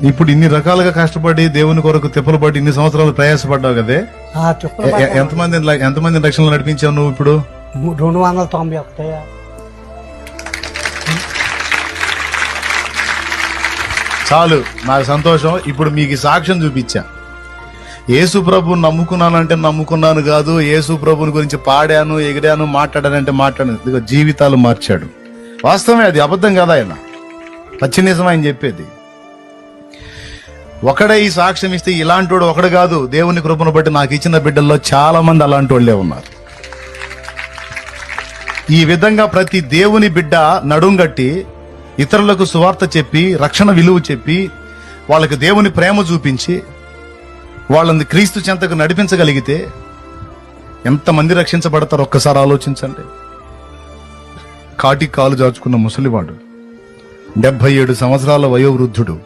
ఇప్పుడు ఇన్ని రకాలుగా కష్టపడి దేవుని కొరకు తిప్పలు పడి ఇన్ని సంవత్సరాలు ప్రయాసపడ్డావు కదే. ఎంతమంది రక్షణలు నడిపించావు నువ్వు ఇప్పుడు? 291. చాలు, నాకు సంతోషం. ఇప్పుడు మీకు ఈ సాక్ష్యం చూపించా. యేసు ప్రభుని నమ్ముకున్నానంటే నమ్ముకున్నాను కాదు, యేసు ప్రభుని గురించి పాడాను, ఎగిరాను, మాట్లాడానంటే మాట్లాడాను. ఇదిగో జీవితాలు మార్చాడు. వాస్తవమే, అది అబద్ధం కదా, ఆయన పచ్చి నిజం ఆయన చెప్పేది. ఒకడే ఈ సాక్ష్యం ఇస్తే ఇలాంటి వాడు ఒకడు కాదు. దేవుని కృపను బట్టి నాకు ఇచ్చిన బిడ్డల్లో చాలా మంది అలాంటి వాళ్ళే ఉన్నారు. ఈ విధంగా ప్రతి దేవుని బిడ్డ నడుంగట్టి ఇతరులకు సువార్త చెప్పి, రక్షణ విలువ చెప్పి, వాళ్ళకి దేవుని ప్రేమ చూపించి వాళ్ళని క్రీస్తు చెంతకు నడిపించగలిగితే ఎంతమంది రక్షించబడతారు ఒక్కసారి ఆలోచించండి. కాటి కాలు జాచుకున్న ముసలివాడు, 77 సంవత్సరాల వయోవృద్ధుడు,